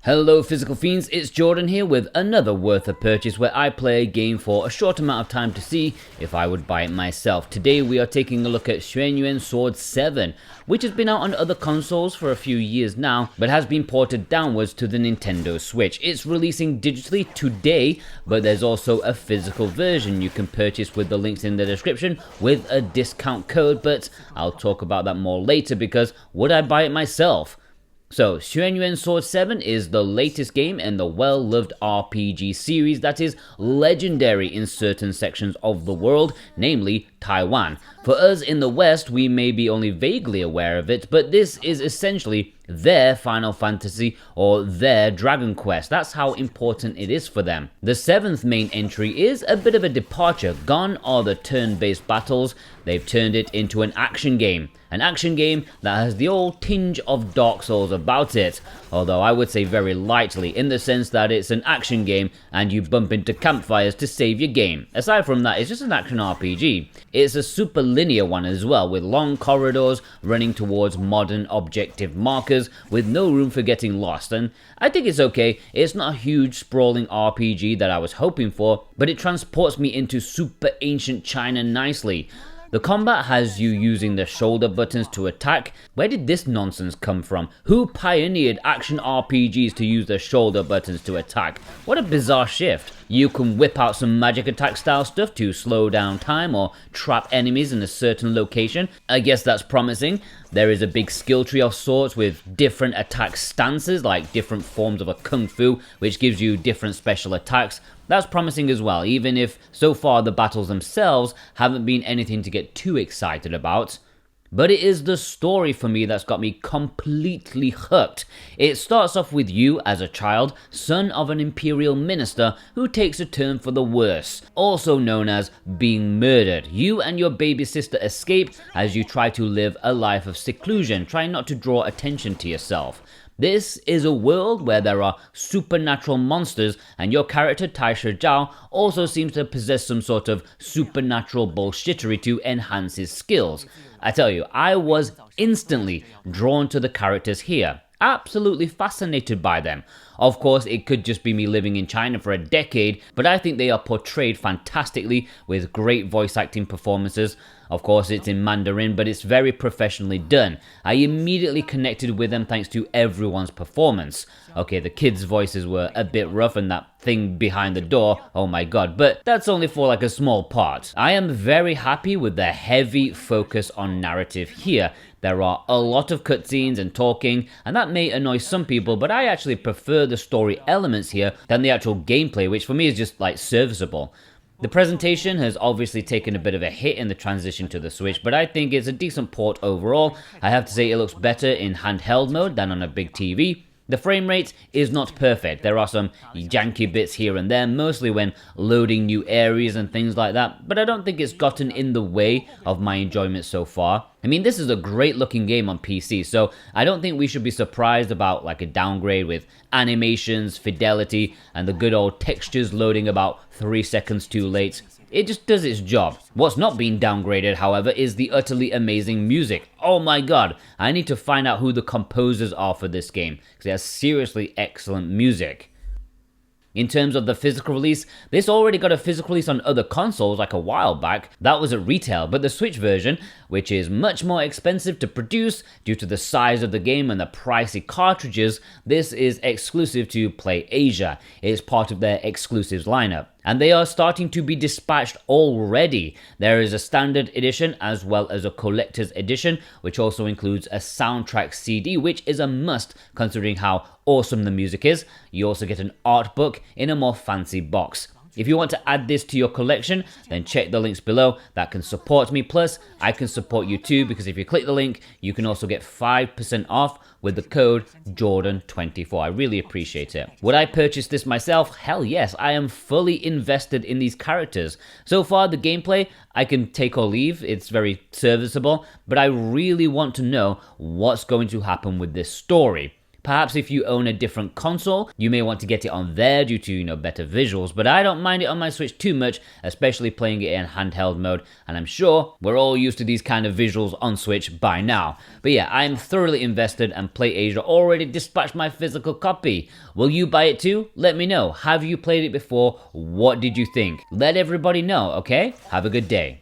Hello Physical Fiends, it's Jordan here with another Worth a Purchase where I play a game for a short amount of time to see if I would buy it myself. Today we are taking a look at Xuan Yuan Sword 7, which has been out on other consoles for a few years now, but has been ported downwards to the Nintendo Switch. It's releasing digitally today, but there's also a physical version you can purchase with the links in the description with a discount code, but I'll talk about that more later because would I buy it myself? So, Xuan Yuan Sword 7 is the latest game in the well-loved RPG series that is legendary in certain sections of the world, namely Taiwan. For us in the West, we may be only vaguely aware of it, but this is essentially their Final Fantasy or their Dragon Quest. That's how important it is for them. The 7th main entry is a bit of a departure. Gone are the turn-based battles. They've turned it into an action game. An action game that has the old tinge of Dark Souls about it, although I would say very lightly, in the sense that it's an action game and you bump into campfires to save your game. Aside from that, it's just an action RPG. It's a super linear one as well, with long corridors running towards modern objective markers with no room for getting lost, and I think it's okay. It's not a huge sprawling RPG that I was hoping for, but it transports me into super ancient China nicely. The combat has you using the shoulder buttons to attack. Where did this nonsense come from? Who pioneered action RPGs to use the shoulder buttons to attack? What a bizarre shift. You can whip out some magic attack style stuff to slow down time or trap enemies in a certain location. I guess that's promising. There is a big skill tree of sorts with different attack stances, like different forms of a kung fu, which gives you different special attacks. That's promising as well, even if so far the battles themselves haven't been anything to get too excited about. But it is the story for me that's got me completely hooked. It starts off with you as a child, son of an imperial minister who takes a turn for the worse, also known as being murdered. You and your baby sister escape as you try to live a life of seclusion, trying not to draw attention to yourself. This is a world where there are supernatural monsters, and your character Taisha Zhao also seems to possess some sort of supernatural bullshittery to enhance his skills. I tell you, I was instantly drawn to the characters here. Absolutely fascinated by them. Of course, it could just be me living in China for a decade, but I think they are portrayed fantastically with great voice acting performances. Of course, it's in Mandarin, but it's very professionally done. I immediately connected with them thanks to everyone's performance. Okay, the kids' voices were a bit rough and that thing behind the door, oh my god, but that's only for like a small part. I am very happy with the heavy focus on narrative here. There are a lot of cutscenes and talking, and that may annoy some people, but I actually prefer the story elements here than the actual gameplay, which for me is just like serviceable. The presentation has obviously taken a bit of a hit in the transition to the Switch, but I think it's a decent port overall. I have to say it looks better in handheld mode than on a big TV. The frame rate is not perfect. There are some janky bits here and there, mostly when loading new areas and things like that, but I don't think it's gotten in the way of my enjoyment so far. I mean, this is a great looking game on PC, so I don't think we should be surprised about like a downgrade with animations, fidelity, and the good old textures loading about 3 seconds too late. It just does its job. What's not being downgraded, however, is the utterly amazing music. Oh my god, I need to find out who the composers are for this game, because it has seriously excellent music. In terms of the physical release, this already got a physical release on other consoles like a while back. That was at retail, but the Switch version, which is much more expensive to produce due to the size of the game and the pricey cartridges, this is exclusive to Play Asia. It is part of their exclusives lineup. And they are starting to be dispatched already. There is a standard edition as well as a collector's edition, which also includes a soundtrack CD, which is a must considering how awesome the music is. You also get an art book in a more fancy box. If you want to add this to your collection, then check the links below. That can support me, plus I can support you too, because if you click the link, you can also get 5% off with the code Jordan24. I really appreciate it. Would I purchase this myself? Hell yes, I am fully invested in these characters. So far, the gameplay, I can take or leave. It's very serviceable, but I really want to know what's going to happen with this story. Perhaps if you own a different console, you may want to get it on there due to, better visuals, but I don't mind it on my Switch too much, especially playing it in handheld mode, and I'm sure we're all used to these kind of visuals on Switch by now. But yeah, I'm thoroughly invested, and PlayAsia already dispatched my physical copy. Will you buy it too? Let me know. Have you played it before? What did you think? Let everybody know, okay? Have a good day.